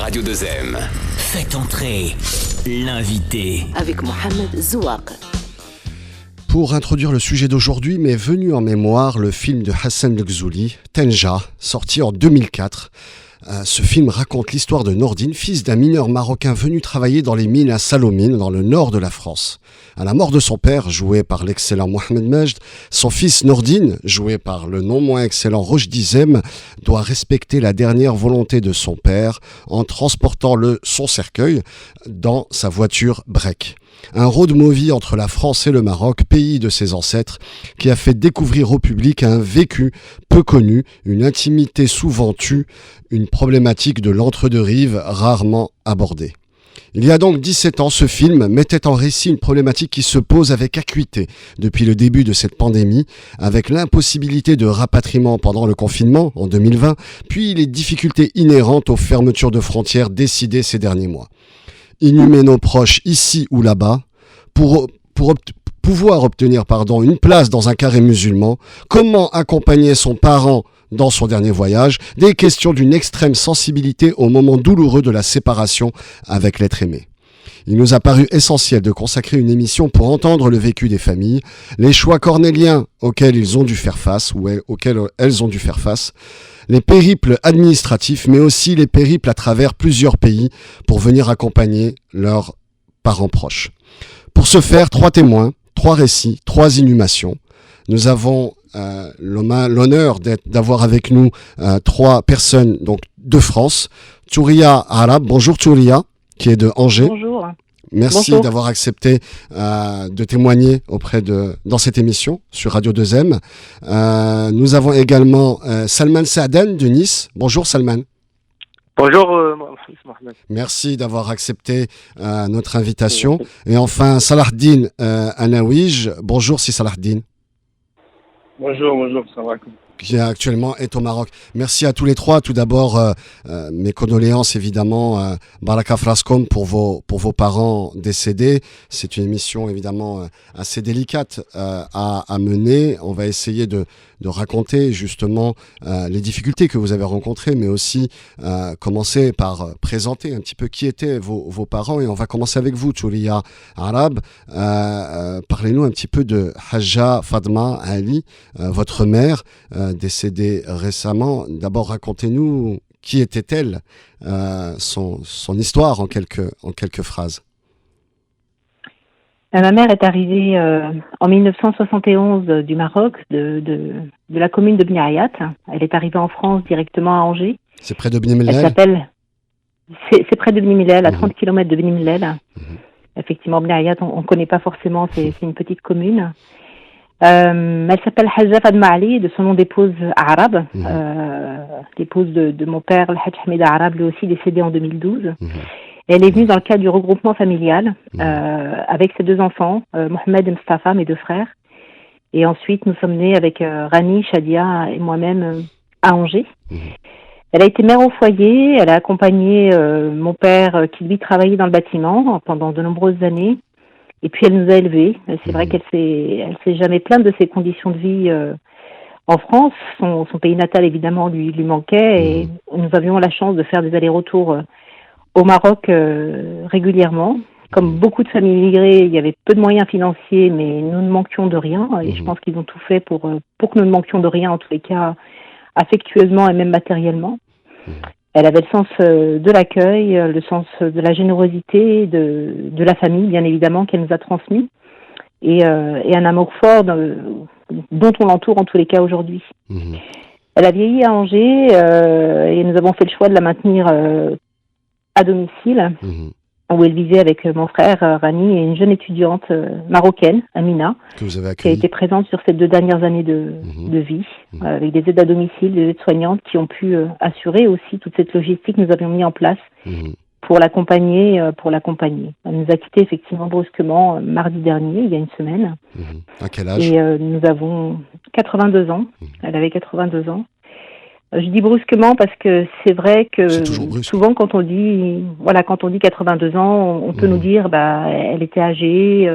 Radio 2M. Faites entrer l'invité. Avec Mohamed Zouak. Pour introduire le sujet d'aujourd'hui, m'est venu en mémoire le film de Hassan Lgzouli, Tenja, sorti en 2004. Ce film raconte l'histoire de Nordine, fils d'un mineur marocain venu travailler dans les mines à Sallaumines, dans le nord de la France. À la mort de son père, joué par l'excellent Mohamed Majd, son fils Nordine, joué par le non moins excellent Rochdi Zem, doit respecter la dernière volonté de son père en transportant son cercueil dans sa voiture break. Un road movie entre la France et le Maroc, pays de ses ancêtres, qui a fait découvrir au public un vécu peu connu, une intimité souvent tue, une problématique de l'entre-deux-rives rarement abordée. Il y a donc 17 ans, ce film mettait en récit une problématique qui se pose avec acuité depuis le début de cette pandémie, avec l'impossibilité de rapatriement pendant le confinement en 2020, puis les difficultés inhérentes aux fermetures de frontières décidées ces derniers mois. Inhumer nos proches ici ou là-bas, pouvoir obtenir une place dans un carré musulman, comment accompagner son parent dans son dernier voyage, des questions d'une extrême sensibilité au moment douloureux de la séparation avec l'être aimé. Il nous a paru essentiel de consacrer une émission pour entendre le vécu des familles, les choix cornéliens auxquels ils ont dû faire face ou auxquels elles ont dû faire face, les périples administratifs, mais aussi les périples à travers plusieurs pays pour venir accompagner leurs parents proches. Pour ce faire, 3 témoins, 3 récits, 3 inhumations. Nous avons l'honneur d'avoir avec nous 3 personnes donc de France. Touria Arab, bonjour Touria, qui est de Angers. Bonjour. Merci d'avoir accepté de témoigner dans cette émission sur Radio 2M. Nous avons également Salman Saadan de Nice. Bonjour Salman. Bonjour Mohamed. Merci d'avoir accepté notre invitation. Et enfin Salahdine Anawij. Bonjour si Salahdine. Bonjour, ça va. Qui actuellement est au Maroc. Merci à tous les 3. Tout d'abord, mes condoléances évidemment, Baraka Frascom pour vos parents décédés. C'est une émission évidemment assez délicate à mener. On va essayer de raconter justement les difficultés que vous avez rencontrées, mais aussi commencer par présenter un petit peu qui étaient vos parents. Et on va commencer avec vous, Touria Arab. Parlez-nous un petit peu de Hajja Fadma Ali, votre mère, décédée récemment. D'abord, racontez-nous qui était-elle, son histoire en quelques phrases. Ma mère est arrivée en 1971 du Maroc, de la commune de Bni Ayat. Elle est arrivée en France directement à Angers. C'est près de Bni Mellel. Elle s'appelle... C'est près de Bni Mellel, à 30 km de Bni Mellel. Effectivement, Bni Ayat, on ne connaît pas forcément, c'est une petite commune. Elle s'appelle Hajja Fadma Ali, de son nom d'épouse arabe, l'épouse de mon père, le Hajj Hamid Arab, lui aussi décédé en 2012. Elle est venue dans le cadre du regroupement familial avec ses 2 enfants, Mohamed et Mustafa, mes 2 frères. Et ensuite, nous sommes nés avec Rani, Shadia et moi-même à Angers. Elle a été mère au foyer, elle a accompagné mon père qui lui travaillait dans le bâtiment pendant de nombreuses années. Et puis elle nous a élevés. C'est vrai qu'elle s'est jamais plainte de ses conditions de vie en France. Son pays natal évidemment lui manquait et nous avions la chance de faire des allers-retours au Maroc régulièrement. Comme beaucoup de familles immigrées, il y avait peu de moyens financiers, mais nous ne manquions de rien. Et je pense qu'ils ont tout fait pour que nous ne manquions de rien, en tous les cas affectueusement et même matériellement. Elle avait le sens de l'accueil, le sens de la générosité, de la famille, bien évidemment, qu'elle nous a transmis, et un amour fort dont on l'entoure en tous les cas aujourd'hui. Elle a vieilli à Angers et nous avons fait le choix de la maintenir à domicile, où elle vivait avec mon frère Rani et une jeune étudiante marocaine, Amina, qui a été présente sur ces 2 dernières années de vie, avec des aides à domicile, des aides soignantes qui ont pu assurer aussi toute cette logistique que nous avions mis en place pour l'accompagner. Elle nous a quittés effectivement brusquement mardi dernier, il y a une semaine. À quel âge ? Et nous avons 82 ans. Elle avait 82 ans. Je dis brusquement parce que c'est vrai que souvent quand on dit 82 ans, on peut nous dire elle était âgée.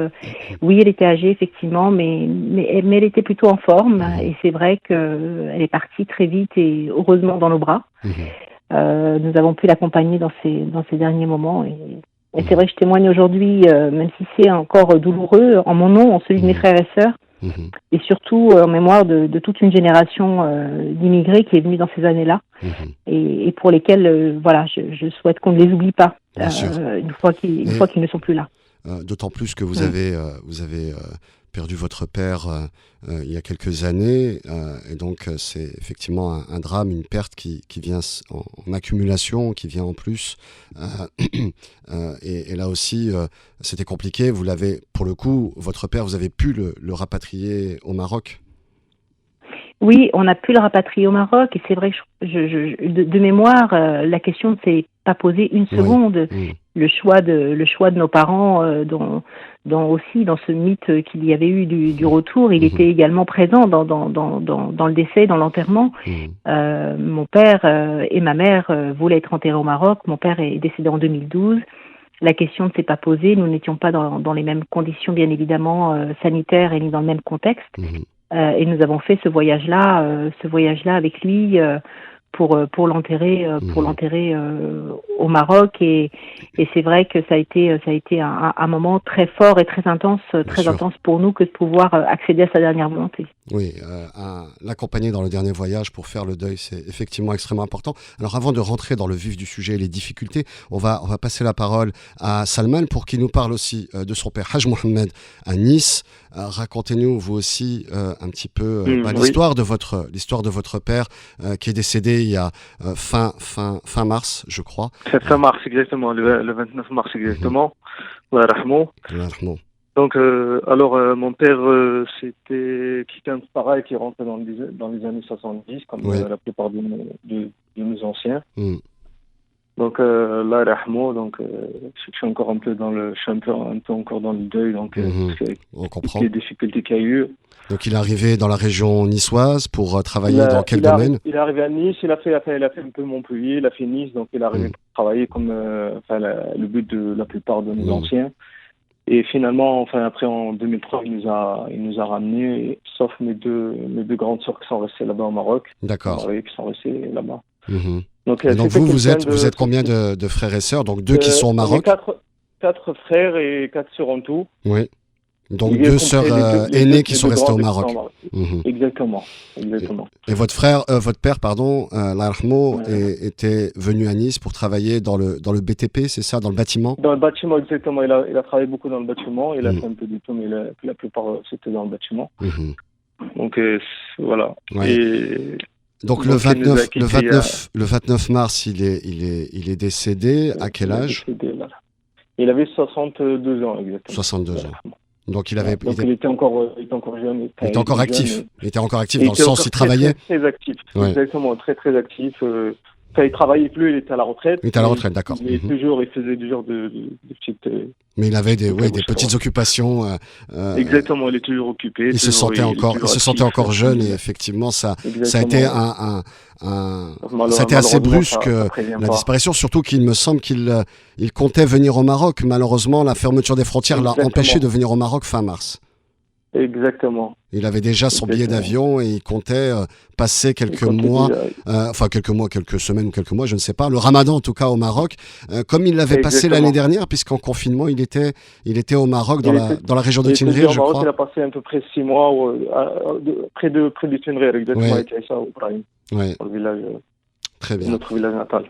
Oui, elle était âgée effectivement, mais elle était plutôt en forme et c'est vrai qu'elle est partie très vite et heureusement dans nos bras. nous avons pu l'accompagner dans ces derniers moments. Et c'est vrai que je témoigne aujourd'hui, même si c'est encore douloureux, en mon nom, en celui de mes frères et sœurs, et surtout en mémoire de toute une génération d'immigrés qui est venue dans ces années-là, et pour lesquels, voilà, je souhaite qu'on ne les oublie pas, une fois qu'ils ne sont plus là. D'autant plus que vous avez perdu votre père il y a quelques années, et donc c'est effectivement un drame, une perte qui vient en accumulation, qui vient en plus, et là aussi c'était compliqué. Vous l'avez, pour le coup, votre père, vous avez pu le rapatrier au Maroc? Oui, on a pu le rapatrier au Maroc, et c'est vrai que de mémoire, la question ne s'est pas posée une seconde. Le choix de nos parents, dans ce mythe qu'il y avait eu du retour, il était également présent dans le décès, dans l'enterrement. Mon père et ma mère voulaient être enterrés au Maroc. Mon père est décédé en 2012. La question ne s'est pas posée. Nous n'étions pas dans les mêmes conditions, bien évidemment, sanitaires, et ni dans le même contexte. Et nous avons fait ce voyage-là avec lui pour l'enterrer au Maroc, et c'est vrai que ça a été un moment très fort et très intense pour nous, que de pouvoir accéder à sa dernière volonté. Oui, l'accompagner dans le dernier voyage pour faire le deuil, c'est effectivement extrêmement important. Alors avant de rentrer dans le vif du sujet et les difficultés, on va passer la parole à Salman pour qu'il nous parle aussi de son père Haj Mohamed à Nice. Racontez-nous vous aussi un petit peu l'histoire de votre père qui est décédé il y a fin mars, je crois. C'est fin mars exactement, le 29 mars exactement. Donc, mon père, c'était quelqu'un pareil qui rentrait dans les années 70, comme la plupart de nos anciens. Donc, je suis encore un peu encore dans le deuil, donc on comprend les difficultés qu'il y a eu. Donc, il est arrivé dans la région niçoise pour travailler dans quel domaine? Il est arrivé à Nice, il a fait un peu Montpellier, il a fait Nice, donc il est arrivé pour travailler comme le but de la plupart de nos anciens. Et finalement, après en 2003, il nous a ramenés, sauf mes deux grandes sœurs qui sont restées là-bas au Maroc. D'accord. Qui sont restées là-bas. Donc vous êtes combien de frères et sœurs? Donc deux qui sont au Maroc? Quatre frères et 4 sœurs en tout. Oui. Donc deux sœurs aînées qui sont restées au Maroc. Exactement. Et votre père, était venu à Nice pour travailler dans le BTP, c'est ça, dans le bâtiment? Dans le bâtiment, exactement. Il a travaillé beaucoup dans le bâtiment. Il a fait un peu de tout, mais la plupart, c'était dans le bâtiment. Donc, voilà. Ouais. Et donc le 29 mars, il est décédé. À quel âge? Il avait 62 ans, exactement. 62 ans. Donc il était encore jeune. Il était encore actif. Il était encore actif dans le sens où il travaillait. Très actif. Exactement, très très actif. Quand il travaillait plus, il était à la retraite. Il était à la retraite, d'accord. Il faisait du genre de petites. Mais il avait des petites occupations. Exactement, il est toujours occupé. Il se sentait encore jeune, et effectivement ça a été c'était assez brusque la disparition, surtout qu'il me semble qu'il comptait venir au Maroc. Malheureusement, la fermeture des frontières l'a empêché de venir au Maroc fin mars. Exactement. Il avait déjà son billet d'avion et il comptait passer quelques semaines ou quelques mois, je ne sais pas, le Ramadan en tout cas au Maroc, comme il l'avait passé l'année dernière, puisqu'en confinement il était au Maroc dans la région de Tinrir, je crois. Il a passé à peu près 6 mois près de Tinrir, exactement, avec Aïssa ou Ibrahim, dans le village, très bien. Notre village natal.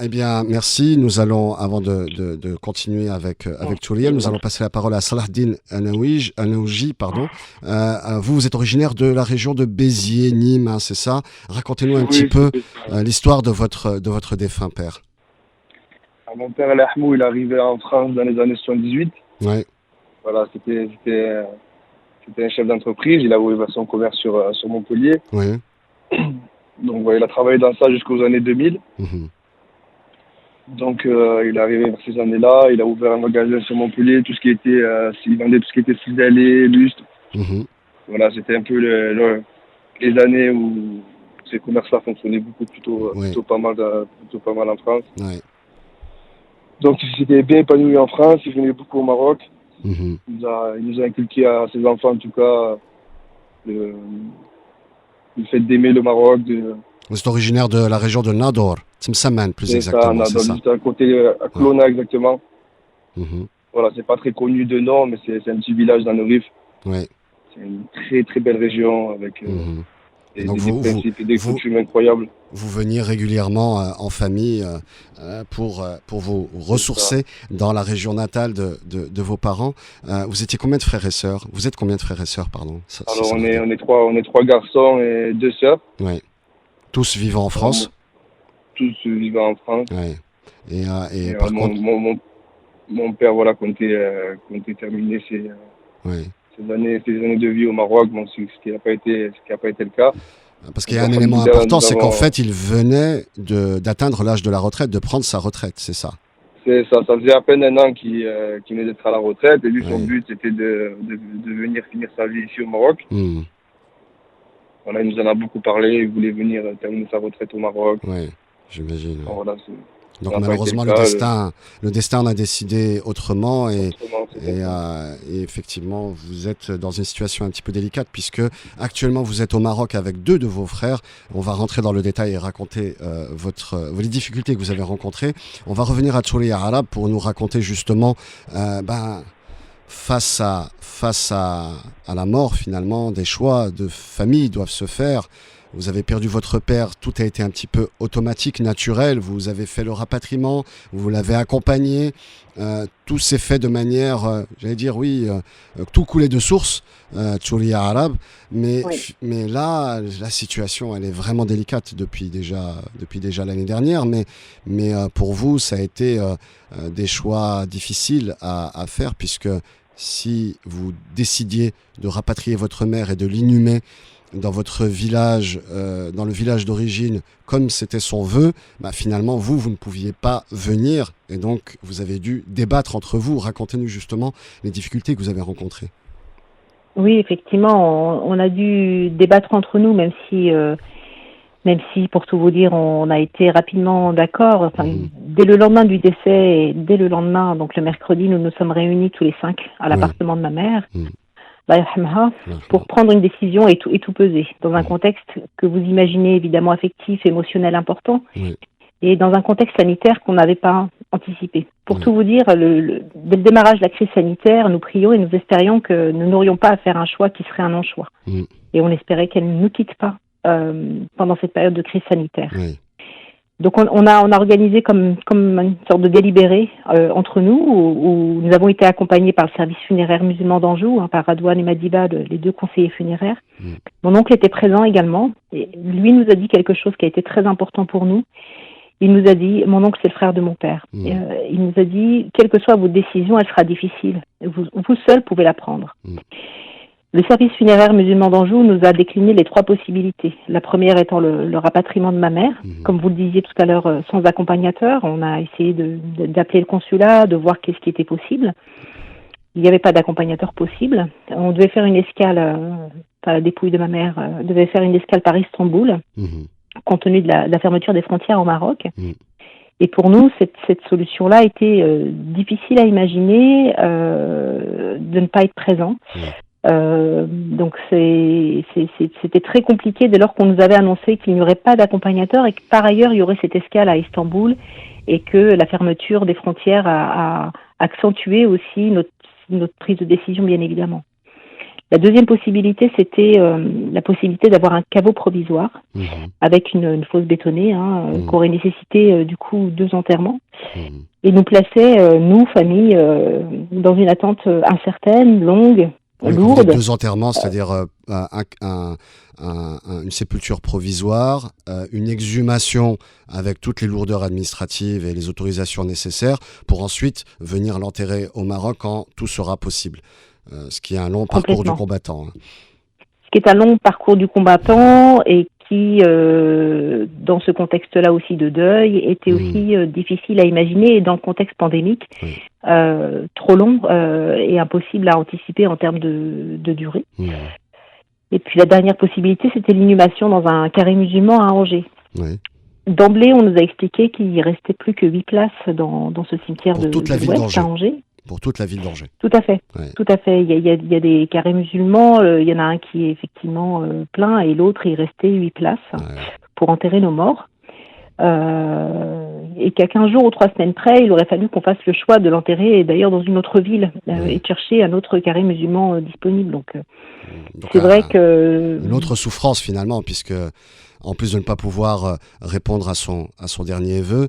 Eh bien, merci. Nous allons, avant de continuer avec Touriel, nous allons passer la parole à Salahdine Anaouji. Vous êtes originaire de la région de Béziers, Nîmes, c'est ça? Racontez-nous un petit peu l'histoire de votre défunt père. Mon père, Al-Ahmou, il est arrivé en France dans les années 78. Ouais. Voilà, c'était un chef d'entreprise. Il a ouvert son commerce sur Montpellier. Oui. Donc, il a travaillé dans ça jusqu'aux années 2000. Donc, il est arrivé vers ces années-là. Il a ouvert un magasin sur Montpellier, il vendait tout ce qui était ciselé, lustre. Voilà, c'était un peu les années où ces commerces-là fonctionnaient plutôt pas mal en France. Ouais. Donc, il s'était bien épanoui en France. Il venait beaucoup au Maroc. Il nous a inculqué à ses enfants, en tout cas, le fait d'aimer le Maroc, Vous êtes originaire de la région de Nador, Tmsaman plus exactement, c'est ça. Juste à côté, à Clona exactement. Mhm. Voilà, c'est pas très connu de nom, mais c'est un petit village dans le Rif. Ouais. C'est une très très belle région avec Mhm. des Donc principes et des coutumes incroyables. Vous veniez régulièrement en famille pour vous ressourcer dans la région natale de vos parents. Vous étiez combien de frères et sœurs? Vous êtes combien de frères et sœurs, pardon? Alors on est trois garçons et 2 sœurs. Ouais. Tous vivant en France? Tous vivant en France. Ouais. Et par contre, mon père comptait terminer ses années de vie au Maroc, ce qui n'a pas été le cas. Parce qu'il y a un élément important, c'est qu'en fait, il venait d'atteindre l'âge de la retraite, de prendre sa retraite, c'est ça? C'est ça, ça faisait à peine 1 an qu'il venait d'être à la retraite, et lui, son but, c'était de venir finir sa vie ici au Maroc. Mmh. Voilà, il nous en a beaucoup parlé, il voulait venir terminer sa retraite au Maroc. Oui, j'imagine. Voilà, donc malheureusement, le destin en a décidé autrement et effectivement, vous êtes dans une situation un petit peu délicate puisque actuellement, vous êtes au Maroc avec 2 de vos frères. On va rentrer dans le détail et raconter les difficultés que vous avez rencontrées. On va revenir à Tchoulia Arab pour nous raconter justement face à la mort finalement, des choix de famille doivent se faire. Vous avez perdu votre père, tout a été un petit peu automatique, naturel, vous avez fait le rapatriement, vous l'avez accompagné, tout s'est fait de manière, tout coulait de source, Tchoulia Arab, mais là, la situation, elle est vraiment délicate depuis déjà l'année dernière, mais pour vous, ça a été des choix difficiles à faire, puisque si vous décidiez de rapatrier votre mère et de l'inhumer dans votre village, dans le village d'origine, comme c'était son vœu, finalement, vous ne pouviez pas venir. Et donc, vous avez dû débattre entre vous. Racontez-nous justement les difficultés que vous avez rencontrées. Oui, effectivement, on a dû débattre entre nous, même si, pour tout vous dire, on a été rapidement d'accord. Dès le lendemain du décès et dès le lendemain, donc le mercredi, nous nous sommes réunis tous les 5 à l'appartement de ma mère. Pour prendre une décision et tout peser, dans un contexte que vous imaginez évidemment affectif, émotionnel important, et dans un contexte sanitaire qu'on n'avait pas anticipé. Pour tout vous dire, dès le démarrage de la crise sanitaire, nous prions et nous espérions que nous n'aurions pas à faire un choix qui serait un non-choix. Et on espérait qu'elle ne nous quitte pas pendant cette période de crise sanitaire. Donc on a organisé comme une sorte de délibéré entre nous où nous avons été accompagnés par le service funéraire musulman d'Anjou, par Radouane et Madiba, les 2 conseillers funéraires. Mon oncle était présent également et lui nous a dit quelque chose qui a été très important pour nous. Il nous a dit, mon oncle c'est le frère de mon père, il nous a dit, quelle que soit votre décision, elle sera difficile. Vous seul pouvez la prendre. Le service funéraire musulman d'Anjou nous a décliné les 3 possibilités. La première étant le rapatriement de ma mère. Comme vous le disiez tout à l'heure, sans accompagnateur. On a essayé d'appeler le consulat, de voir qu'est-ce qui était possible. Il n'y avait pas d'accompagnateur possible. On devait faire une escale, la dépouille de ma mère devait faire une escale par Istanbul, compte tenu de la fermeture des frontières au Maroc. Et pour nous, cette solution-là était difficile à imaginer, de ne pas être présent. Donc c'était très compliqué dès lors qu'on nous avait annoncé qu'il n'y aurait pas d'accompagnateur et que par ailleurs il y aurait cette escale à Istanbul et que la fermeture des frontières a accentué aussi notre prise de décision, bien évidemment. La deuxième possibilité, c'était la possibilité d'avoir un caveau provisoire avec une fosse bétonnée qui aurait nécessité du coup 2 enterrements et nous plaçait, nous, famille, dans une attente incertaine, longue, lourde. 2 enterrements, c'est-à-dire une sépulture provisoire, une exhumation avec toutes les lourdeurs administratives et les autorisations nécessaires pour ensuite venir l'enterrer au Maroc quand tout sera possible. Ce qui est un long parcours du combattant. Ce qui est un long parcours du combattant et qui, dans ce contexte-là aussi de deuil, était aussi difficile à imaginer et dans le contexte pandémique, trop long et impossible à anticiper en termes de durée. Et puis la dernière possibilité, c'était l'inhumation dans un carré musulman à Angers. D'emblée, on nous a expliqué qu'il ne restait plus que 8 places dans ce cimetière de l'Ouest à Angers. Pour toute la ville d'Angers. Tout à fait. Tout à fait. Il y a des carrés musulmans. Il y en a un qui est effectivement plein et l'autre, il restait 8 places pour enterrer nos morts. Et qu'à 15 jours ou 3 semaines près, il aurait fallu qu'on fasse le choix de l'enterrer d'ailleurs dans une autre ville et de chercher un autre carré musulman disponible. Donc c'est vrai que... Une autre souffrance finalement, puisque en plus de ne pas pouvoir répondre à son dernier vœu,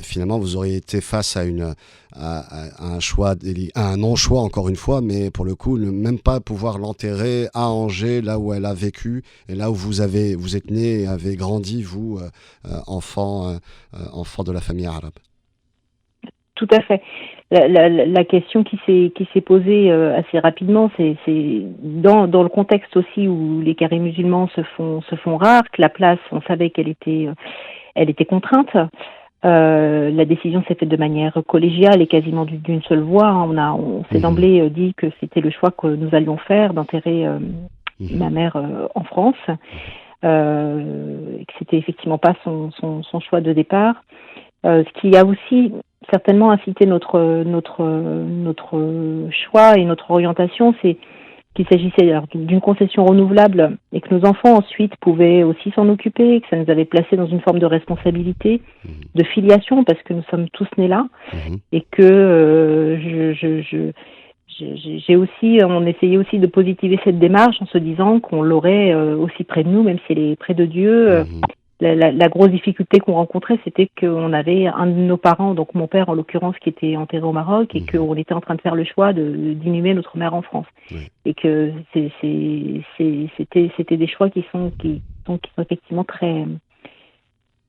finalement vous auriez été face à un choix, à un non-choix encore une fois, mais pour le coup, ne même pas pouvoir l'enterrer à Angers, là où elle a vécu, et là où vous êtes né et avez grandi, vous, enfant de la famille arabe. Tout à fait. La question qui s'est posée assez rapidement, c'est dans le contexte aussi où les carrés musulmans se font rares, que la place, on savait qu'elle était contrainte. La décision s'est faite de manière collégiale et quasiment d'une seule voix. On s'est d'emblée dit que c'était le choix que nous allions faire d'enterrer ma mère en France, et que c'était effectivement pas son choix de départ. Ce qui a aussi certainement incité notre choix et notre orientation, c'est qu'il s'agissait d'une concession renouvelable et que nos enfants ensuite pouvaient aussi s'en occuper, que ça nous avait placé dans une forme de responsabilité, de filiation, parce que nous sommes tous nés là, et que on essayait aussi de positiver cette démarche en se disant qu'on l'aurait aussi près de nous, même si elle est près de Dieu. La grosse difficulté qu'on rencontrait, c'était qu'on avait un de nos parents, donc mon père en l'occurrence, qui était enterré au Maroc et qu'on était en train de faire le choix d'inhumer notre mère en France. Et que c'était des choix qui sont effectivement très,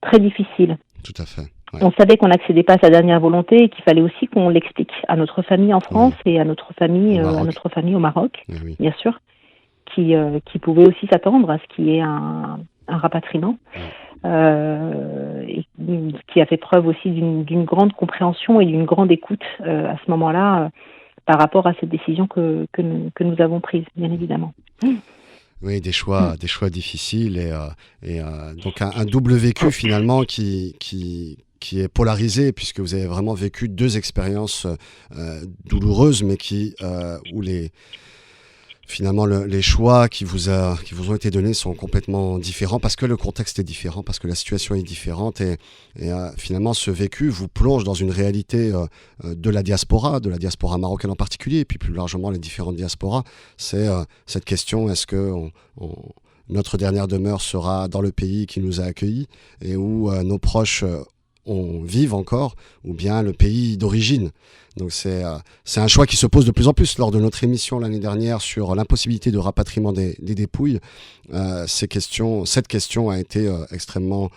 très difficiles. Tout à fait. Ouais. On savait qu'on n'accédait pas à sa dernière volonté et qu'il fallait aussi qu'on l'explique à notre famille en France et à notre famille au Maroc, bien sûr, qui pouvait aussi s'attendre à ce qui est un rapatriement, et qui a fait preuve aussi d'une grande compréhension et d'une grande écoute à ce moment-là par rapport à cette décision que nous avons prise, bien évidemment. Oui, des choix difficiles et donc un double vécu finalement qui est polarisé, puisque vous avez vraiment vécu deux expériences douloureuses, mais où finalement, les choix qui vous ont été donnés sont complètement différents, parce que le contexte est différent, parce que la situation est différente, et finalement, ce vécu vous plonge dans une réalité de la diaspora marocaine en particulier, et puis plus largement les différentes diasporas. C'est cette question, est-ce que notre dernière demeure sera dans le pays qui nous a accueillis, et où nos proches vivent encore, ou bien le pays d'origine. Donc c'est un choix qui se pose de plus en plus. Lors de notre émission l'année dernière sur l'impossibilité de rapatriement des dépouilles, cette question a été extrêmement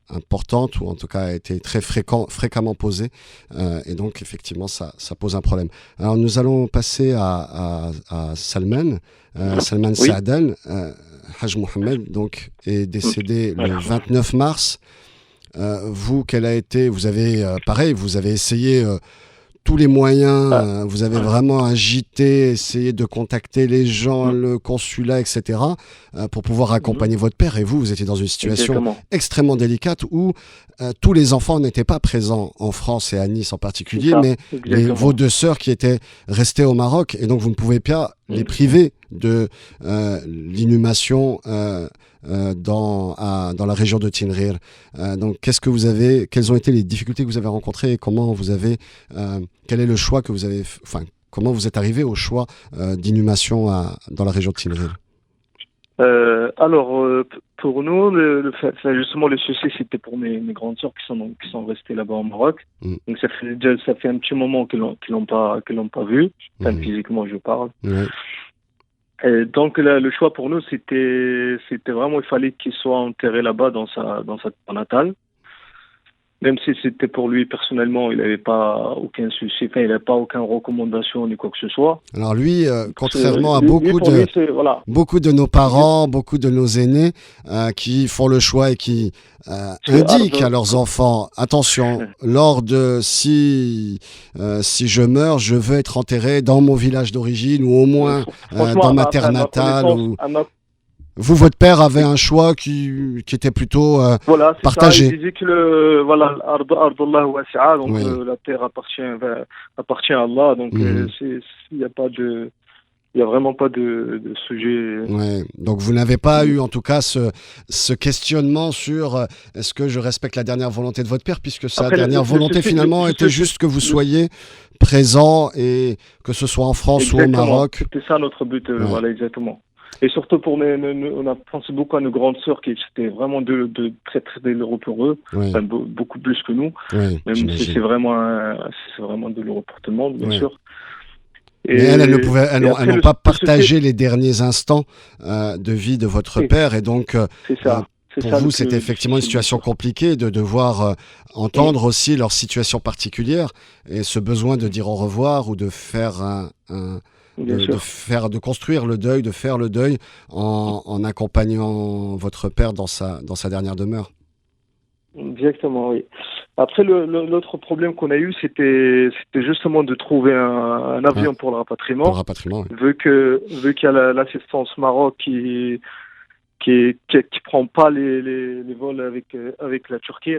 importante, ou en tout cas a été très fréquemment posée, et donc effectivement ça pose un problème. Alors nous allons passer à Salman Saadane. Haj Mohamed donc est décédé le 29 mars. Vous avez essayé tous les moyens, vous avez vraiment agité, essayé de contacter les gens, le consulat, etc., pour pouvoir accompagner votre père. Et vous étiez dans une situation extrêmement délicate où tous les enfants n'étaient pas présents en France et à Nice en particulier, mais vos deux sœurs qui étaient restées au Maroc, et donc vous ne pouvez pas les priver de l'inhumation dans la région de Tinrir. Donc quelles ont été les difficultés que vous avez rencontrées, et quel est le choix que vous avez, comment vous êtes arrivé au choix d'inhumation dans la région de Tinrir? Pour nous, justement, le souci, c'était pour mes grandes sœurs qui sont restées là-bas au Maroc. Donc ça fait un petit moment qu'ils l'ont pas vu, physiquement je parle. Et donc le choix pour nous, c'était vraiment, il fallait qu'il soit enterré là-bas dans sa terre natale. Même si c'était pour lui personnellement, il n'avait pas aucun souci, il n'avait pas aucune recommandation ni quoi que ce soit. Alors lui, contrairement à beaucoup de nos parents, beaucoup de nos aînés qui font le choix et qui indiquent à leurs enfants, attention, si je meurs, je veux être enterré dans mon village d'origine, ou au moins dans ma terre natale. Vous, votre père avait un choix qui était plutôt partagé. Ça, il disait que Ardullah wasi'a, donc la terre appartient à Allah, donc il n'y a pas de Il n'y a vraiment pas de sujet. Ouais. Donc vous n'avez pas eu en tout cas ce questionnement sur est-ce que je respecte la dernière volonté de votre père, puisque sa dernière volonté finalement était juste que vous soyez présent, et que ce soit en France ou au Maroc. C'était ça notre but, voilà, exactement. Et surtout on a pensé beaucoup à nos grandes sœurs qui étaient vraiment de très très douloureux pour eux, enfin, beaucoup plus que nous. Même si c'est vraiment de l'euro pour tout le monde, bien sûr. Mais elles n'ont pas partagé les derniers instants de vie de votre père, et donc pour vous c'était effectivement une situation compliquée de devoir entendre aussi leur situation particulière et ce besoin de dire au revoir ou de faire de construire le deuil, de faire le deuil en accompagnant votre père dans sa dernière demeure. Exactement, oui. Après, l'autre problème qu'on a eu, c'était justement de trouver un avion pour le rapatriement. Pour le rapatriement, oui. Vu qu'il y a l'assistance Maroc qui prend pas les vols avec la Turquie,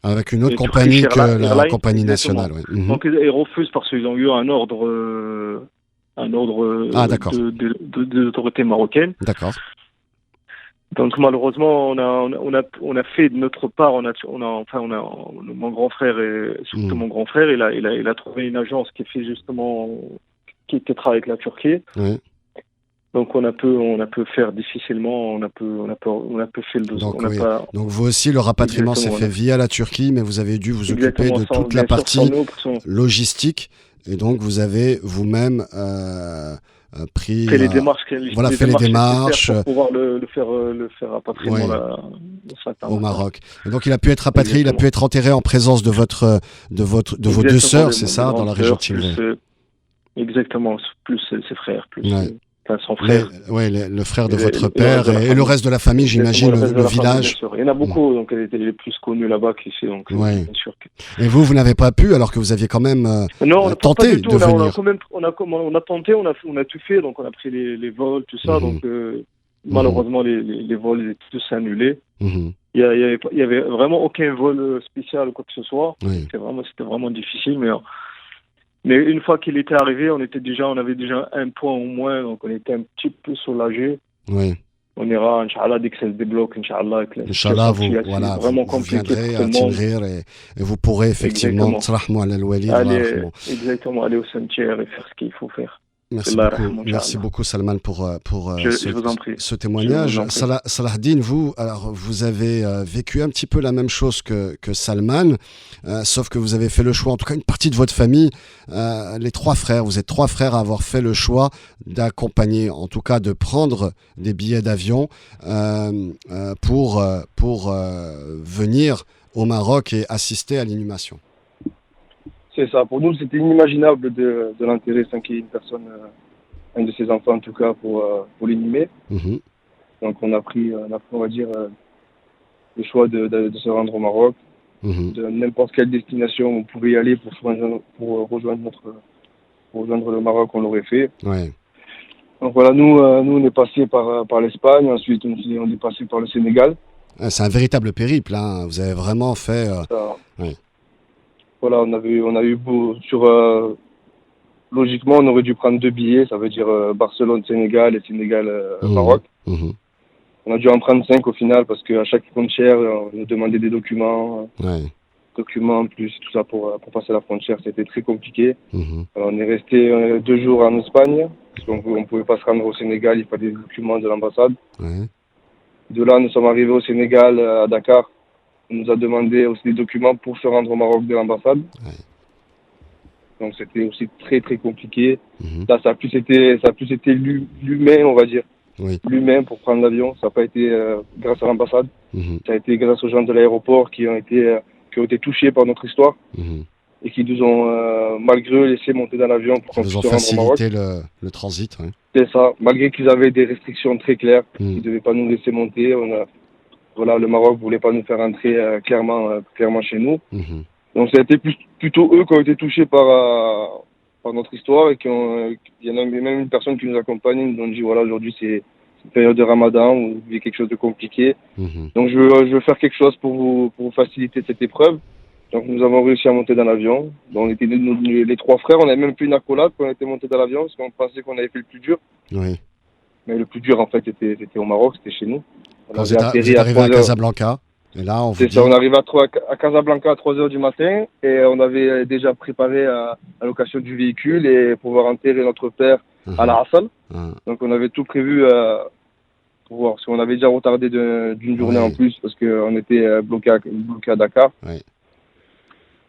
avec une autre compagnie que la compagnie nationale. Oui. Donc ils refusent parce qu'ils ont eu un ordre de l'autorité marocaine. D'accord. Donc malheureusement, on a fait de notre part, mon grand frère et surtout mon grand frère, il a trouvé une agence qui fait justement qui travaille avec la Turquie. Oui. Donc on a pu faire difficilement, on a pu faire le besoin. Donc vous aussi, le rapatriement s'est fait via la Turquie, mais vous avez dû vous occuper de toute la partie logistique, et donc vous avez vous-même fait les démarches. Pour pouvoir le faire rapatriement au Maroc. Et donc il a pu être rapatrié, il a pu être enterré en présence de vos deux sœurs, c'est ça, dans la région de Tigray. Exactement, plus ses frères, son frère. Le frère de votre père et le reste de la famille, j'imagine, le village. Il y en a beaucoup, donc elle était les plus connue là-bas qu'ici. Donc, bien sûr Et vous n'avez pas pu, alors que vous aviez quand même tenté de venir. On a tenté, on a tout fait, donc on a pris les vols, tout ça. Donc malheureusement, les vols étaient tous annulés. Il y avait vraiment aucun vol spécial ou quoi que ce soit. C'était vraiment difficile, mais une fois qu'il était arrivé, on avait déjà un point au moins, donc on était un petit peu soulagés. Oui. On ira, Inch'Allah, dès que ça se débloque, Inch'Allah. Inch'Allah, vous viendrez à Tigray et vous pourrez effectivement aller au cimetière et faire ce qu'il faut faire. Merci beaucoup Salman pour ce témoignage. Salahdine, vous avez vécu un petit peu la même chose que Salman, sauf que vous avez fait le choix, en tout cas une partie de votre famille, les trois frères, vous êtes trois frères à avoir fait le choix d'accompagner, en tout cas de prendre des billets d'avion pour venir au Maroc et assister à l'inhumation. C'est ça. Pour nous, c'était inimaginable de l'enterrer sans qu'il y ait une personne, un de ses enfants en tout cas, pour l'inhumer. Donc on a pris, on va dire, le choix de se rendre au Maroc. De n'importe quelle destination on pouvait y aller pour rejoindre le Maroc, on l'aurait fait. Ouais. Donc voilà, nous on est passé par l'Espagne, ensuite on est passé par le Sénégal. C'est un véritable périple, hein. Vous avez vraiment fait... Voilà, on a eu logiquement, on aurait dû prendre 2 billets, ça veut dire Barcelone-Sénégal et Sénégal-Maroc. On a dû en prendre 5 au final parce qu'à chaque frontière, on nous demandait des documents. Documents plus tout ça pour passer la frontière, c'était très compliqué. Alors, on est resté 2 jours en Espagne, parce qu'on ne pouvait pas se rendre au Sénégal, il fallait des documents de l'ambassade. De là, nous sommes arrivés au Sénégal, à Dakar. On nous a demandé aussi des documents pour se rendre au Maroc de l'ambassade. Donc c'était aussi très très compliqué. Là, ça a plus été l'humain, on va dire. L'humain pour prendre l'avion. Ça n'a pas été grâce à l'ambassade. Ça a été grâce aux gens de l'aéroport qui ont été touchés par notre histoire et qui nous ont, malgré eux, laissé monter dans l'avion pour qu'on puisse se rendre au Maroc. Ils ont facilité le transit. C'est ça. Malgré qu'ils avaient des restrictions très claires, ils ne devaient pas nous laisser monter. Voilà, le Maroc voulait pas nous faire entrer clairement chez nous. Donc ça a été plutôt eux qui ont été touchés par notre histoire et il y en a même une personne qui nous accompagne, ils nous ont dit voilà, aujourd'hui c'est une période de Ramadan où vous vivez quelque chose de compliqué. Donc je veux faire quelque chose pour vous faciliter cette épreuve. Donc nous avons réussi à monter dans l'avion. Donc, on était les 3 frères, on n'avait même plus une accolade quand on était montés dans l'avion parce qu'on pensait qu'on avait fait le plus dur. Oui. Mais le plus dur en fait était au Maroc, c'était chez nous. Quand vous êtes arrivé à Casablanca, et là on vous dit... on arrive à Casablanca à 3h du matin et on avait déjà préparé à la location du véhicule et pouvoir enterrer notre père à la Hassal. Donc on avait tout prévu pour voir, parce qu'on avait déjà retardé d'une journée en plus parce qu'on était bloqué à Dakar. Oui.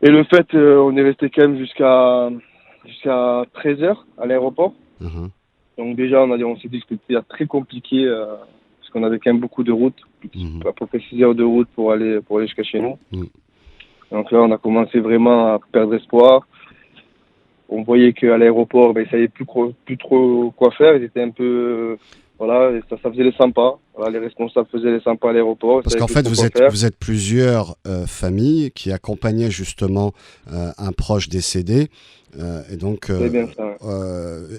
Et le fait, on est resté quand même jusqu'à 13h à l'aéroport. Donc déjà, on s'est dit que c'était très compliqué parce qu'on avait quand même beaucoup de routes, à peu près 6 heures de route pour aller jusqu'à chez nous. Donc là, on a commencé vraiment à perdre espoir. On voyait qu'à l'aéroport, ils ne savaient plus trop quoi faire. Ils étaient un peu... voilà, ça faisait les 100 pas. Voilà, les responsables faisaient les 100 pas à l'aéroport. Parce qu'en fait, vous êtes plusieurs familles qui accompagnaient justement un proche décédé. Et donc, bien ça,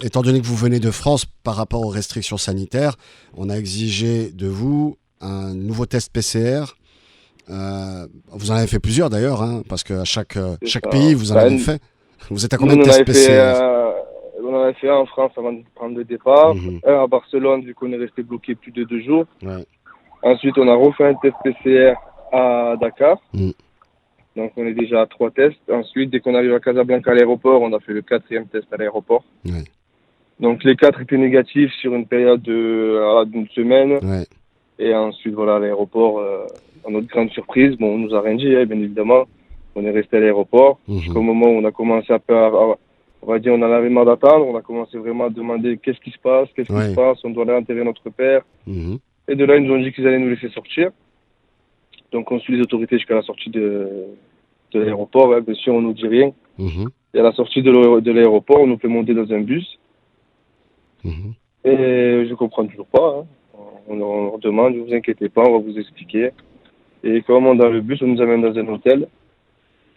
étant donné que vous venez de France, par rapport aux restrictions sanitaires, on a exigé de vous un nouveau test PCR. Vous en avez fait plusieurs d'ailleurs, hein, parce qu'à chaque pays, vous en avez fait. Vous êtes à combien de tests PCR? On en avait fait un en France avant de prendre le départ, un à Barcelone vu qu'on est resté bloqué plus de 2 jours. Ensuite, on a refait un test PCR à Dakar. Donc, on est déjà à 3 tests. Ensuite, dès qu'on arrive à Casablanca à l'aéroport, on a fait le 4e test à l'aéroport. Donc, les 4 étaient négatifs sur une période d'une semaine. Et ensuite, voilà, à l'aéroport, à notre grande surprise, on nous a rien dit, bien évidemment. On est resté à l'aéroport jusqu'au moment où on a commencé on va dire, on en avait marre d'attendre. On a commencé vraiment à demander qu'est-ce qui se passe, on doit aller enterrer notre père. Et de là, ils nous ont dit qu'ils allaient nous laisser sortir. Donc, on suit les autorités jusqu'à la sortie de l'aéroport. Bien sûr, on nous dit rien. Et à la sortie de l'aéroport, on nous fait monter dans un bus. Et je comprends toujours pas. On leur demande, ne vous inquiétez pas, on va vous expliquer. Et quand on monte dans le bus, on nous amène dans un hôtel.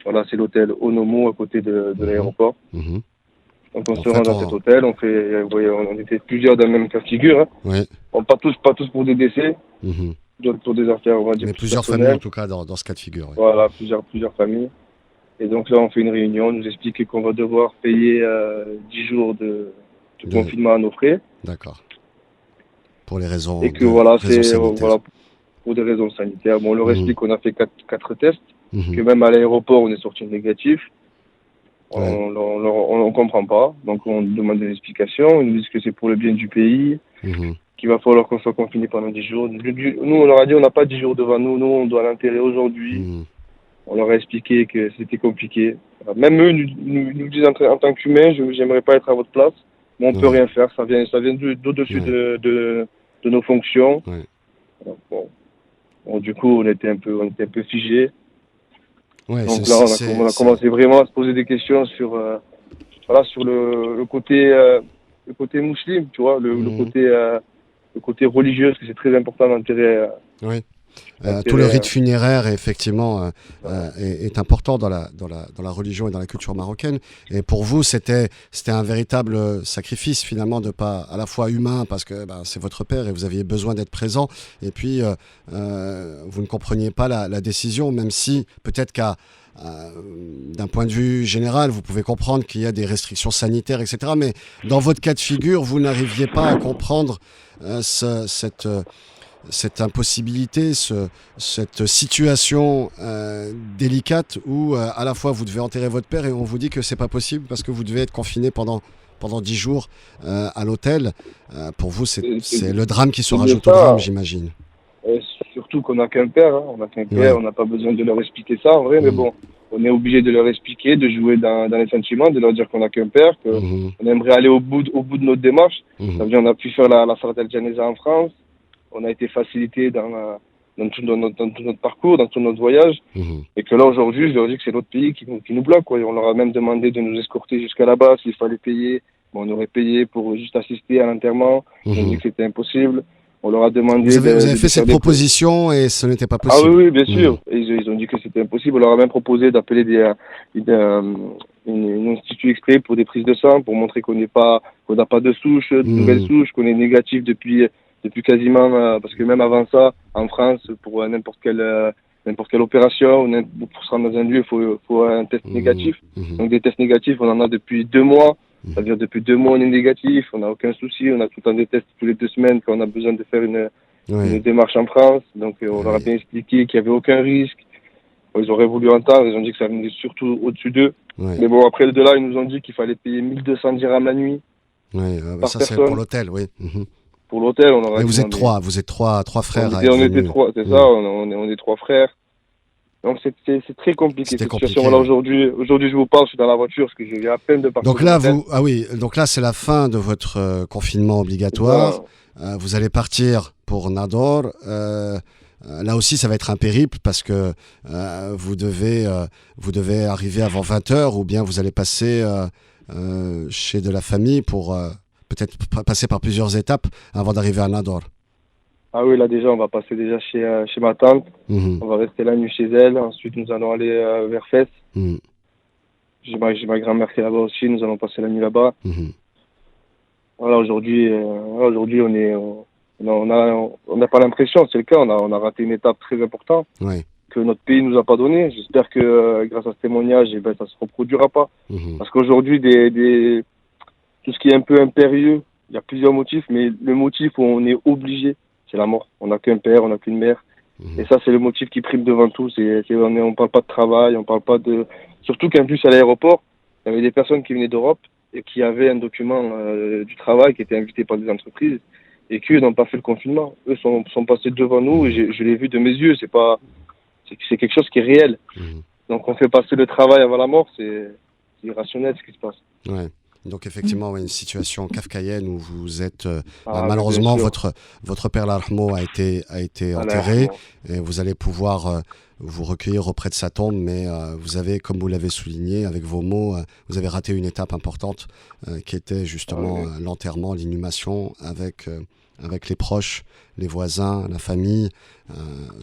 Voilà, c'est l'hôtel Onomo à côté de l'aéroport. Donc on se rend dans cet hôtel, on était plusieurs dans le même cas de figure. Pas tous pour des décès, d'autres pour des affaires, on va dire. Mais plusieurs familles en tout cas dans ce cas de figure. Voilà, plusieurs familles. Et donc là, on fait une réunion, on nous explique qu'on va devoir payer 10 jours de confinement à nos frais. D'accord. Pour les raisons et que sanitaires. Pour des raisons sanitaires. Bon, on leur explique qu'on a fait 4 tests, que même à l'aéroport, on est sorti négatif. On ne comprend pas. Donc, on demande des explications. Ils nous disent que c'est pour le bien du pays, qu'il va falloir qu'on soit confiné pendant 10 jours. Nous, on leur a dit on n'a pas 10 jours devant nous. Nous, on doit l'enterrer aujourd'hui. On leur a expliqué que c'était compliqué. Même eux nous disent en tant qu'humains, j'aimerais pas être à votre place. Mais on peut rien faire. Ça vient d'au-dessus de nos fonctions. Bon, du coup, on était un peu figés. Donc là, on a commencé vraiment à se poser des questions sur le côté musulman, tu vois, le côté religieux, parce que c'est très important d'enterrer. Tout le rite funéraire, effectivement, est important dans la religion et dans la culture marocaine. Et pour vous, c'était un véritable sacrifice, finalement, de pas à la fois humain, parce que c'est votre père et vous aviez besoin d'être présent. Et puis, vous ne compreniez pas la décision, même si peut-être d'un point de vue général, vous pouvez comprendre qu'il y a des restrictions sanitaires, etc. Mais dans votre cas de figure, vous n'arriviez pas à comprendre cette impossibilité, cette situation délicate où à la fois vous devez enterrer votre père et on vous dit que c'est pas possible parce que vous devez être confiné pendant 10 jours à l'hôtel. Pour vous, c'est le drame qui se rajoute au drame, j'imagine. Surtout qu'on n'a qu'un père, on n'a qu'un père, on n'a pas besoin de leur expliquer ça en vrai, mais bon, on est obligé de leur expliquer, de jouer dans les sentiments, de leur dire qu'on n'a qu'un père, qu'on aimerait aller au bout de notre démarche. Ça veut dire, on a pu faire la Salat el-Janeza en France. On a été facilité dans tout notre parcours, dans tout notre voyage. Et que là, aujourd'hui, je leur dis que c'est l'autre pays qui nous bloque, quoi. Et on leur a même demandé de nous escorter jusqu'à là-bas s'il fallait payer. Bon, on aurait payé pour juste assister à l'enterrement. Ils ont dit que c'était impossible. On leur a demandé... Vous avez fait cette proposition et ce n'était pas possible. Ah oui, bien sûr. Et ils ont dit que c'était impossible. On leur a même proposé d'appeler une institut exprès pour des prises de sang, pour montrer qu'on n'a pas de souche, de nouvelles souches, qu'on est négatif depuis quasiment, parce que même avant ça, en France, pour n'importe quelle n'importe quelle opération, pour se rendre dans un lieu, il faut un test négatif. Donc des tests négatifs, on en a depuis 2 mois. C'est-à-dire depuis 2 mois, on est négatif, on n'a aucun souci, on a tout le temps des tests tous les 2 semaines quand on a besoin de faire une démarche en France. Donc on leur a bien expliqué qu'il n'y avait aucun risque. Ils auraient voulu entendre, ils ont dit que ça venait surtout au-dessus d'eux. Mais bon, après de là, ils nous ont dit qu'il fallait payer 1200 dirhams la nuit. Par ça personne. c'est pour l'hôtel, oui. Pour l'hôtel, on aurait. Et vous êtes trois frères. On était 3, c'est ça, on est 3 frères. Donc c'est très compliqué cette situation. Voilà, aujourd'hui je vous parle, je suis dans la voiture parce que je viens à peine de partir. Donc là c'est la fin de votre confinement obligatoire. Voilà. Vous allez partir pour Nador. Là aussi ça va être un périple parce que vous devez arriver avant 20h ou bien vous allez passer chez de la famille pour peut-être passer par plusieurs étapes avant d'arriver à Nador. Ah oui, là déjà, on va passer déjà chez ma tante. On va rester la nuit chez elle. Ensuite, nous allons aller vers Fès. J'ai ma grand-mère qui est là-bas aussi. Nous allons passer la nuit là-bas. Voilà, aujourd'hui, on n'a pas l'impression, c'est le cas. On a raté une étape très importante que notre pays nous a pas donnée. J'espère que grâce à ce témoignage, ça se reproduira pas. Parce qu'aujourd'hui, tout ce qui est un peu impérieux, il y a plusieurs motifs, mais le motif où on est obligé, c'est la mort. On n'a qu'un père, on n'a qu'une mère. Et ça, c'est le motif qui prime devant tout. On parle pas de travail, on parle pas de... Surtout qu'en plus, à l'aéroport, il y avait des personnes qui venaient d'Europe et qui avaient un document du travail, qui étaient invités par des entreprises et qui n'ont pas fait le confinement. Eux sont passés devant nous et je l'ai vu de mes yeux. C'est quelque chose qui est réel. Donc, on fait passer le travail avant la mort. C'est irrationnel ce qui se passe. Ouais. Donc effectivement, une situation kafkaïenne où vous êtes malheureusement votre père Larmo a été enterré et vous allez pouvoir vous recueillir auprès de sa tombe, mais vous avez, comme vous l'avez souligné avec vos mots, vous avez raté une étape importante qui était justement l'enterrement, l'inhumation avec les proches, les voisins, la famille,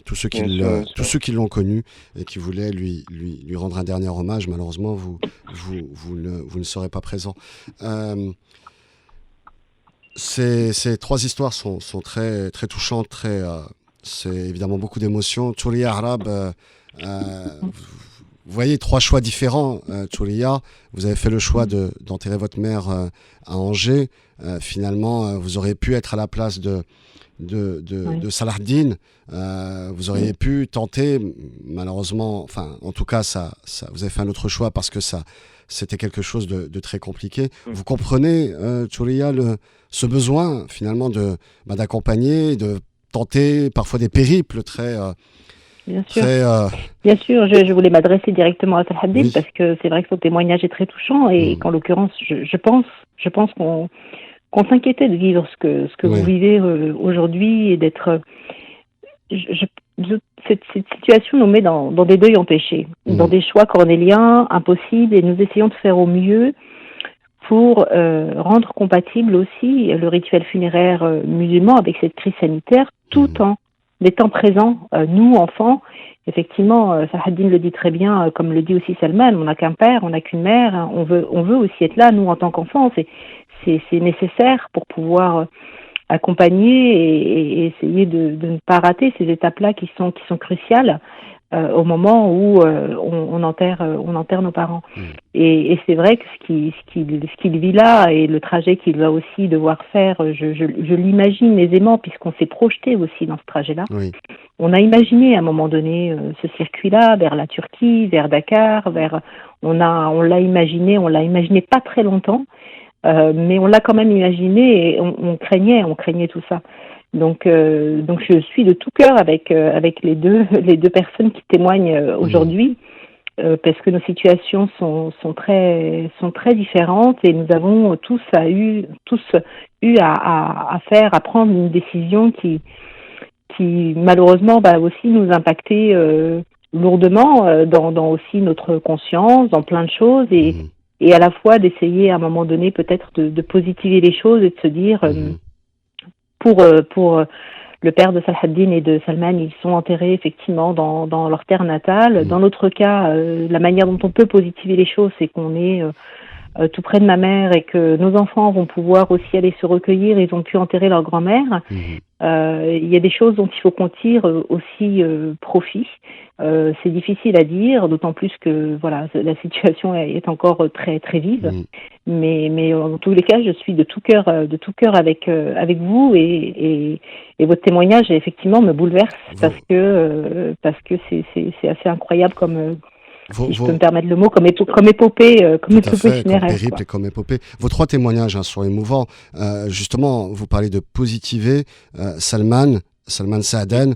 tous ceux qui l'ont connu et qui voulaient lui rendre un dernier hommage. Malheureusement, vous ne serez pas présent. Ces 3 histoires sont très, très touchantes, c'est évidemment beaucoup d'émotions. Touria Arabe, vous voyez 3 choix différents. Touria, vous avez fait le choix d'enterrer votre mère à Angers. Finalement, vous auriez pu être à la place de Salahdine. Vous auriez pu tenter, malheureusement, enfin, en tout cas, vous avez fait un autre choix parce que c'était quelque chose de très compliqué. Vous comprenez, Touria, ce besoin finalement d'accompagner, de tenter parfois des périples très... Bien sûr, je voulais m'adresser directement à Salahdine parce que c'est vrai que son témoignage est très touchant et qu'en l'occurrence, je pense qu'on s'inquiétait de vivre ce que vous vivez aujourd'hui et d'être... Cette situation nous met dans des deuils empêchés, dans des choix cornéliens impossibles et nous essayons de faire au mieux pour rendre compatible aussi le rituel funéraire musulman avec cette crise sanitaire tout en étant présents, nous, enfants. Effectivement, Salahdine le dit très bien, comme le dit aussi Salman, on n'a qu'un père, on n'a qu'une mère, on veut aussi être là, nous, en tant qu'enfants. C'est nécessaire pour pouvoir accompagner et essayer de ne pas rater ces étapes-là qui sont cruciales au moment où on enterre nos parents. Et c'est vrai que ce qu'il vit là et le trajet qu'il va aussi devoir faire, je l'imagine aisément puisqu'on s'est projeté aussi dans ce trajet-là. On a imaginé à un moment donné ce circuit-là vers la Turquie, vers Dakar, on l'a imaginé pas très longtemps. Mais on l'a quand même imaginé et on craignait tout ça. Donc je suis de tout cœur avec les deux personnes qui témoignent aujourd'hui parce que nos situations sont très différentes et nous avons tous eu à prendre une décision qui malheureusement va aussi nous impacter lourdement dans aussi notre conscience, dans plein de choses et à la fois d'essayer à un moment donné peut-être de positiver les choses et de se dire pour le père de Salahdine et de Salman, ils sont enterrés effectivement dans leur terre natale. Dans notre cas, la manière dont on peut positiver les choses, c'est qu'on est tout près de ma mère et que nos enfants vont pouvoir aussi aller se recueillir. Ils ont pu enterrer leur grand-mère Il y a des choses dont il faut qu'on tire aussi profit. C'est difficile à dire, d'autant plus que voilà, la situation est encore très très vive. Mais en tous les cas, je suis de tout cœur avec vous et votre témoignage effectivement me bouleverse parce que c'est assez incroyable comme si je peux me permettre le mot, comme épopée funéraire. Comme périple et comme épopée. Vos 3 témoignages sont émouvants. Justement, vous parlez de positiver. Salman Saaden,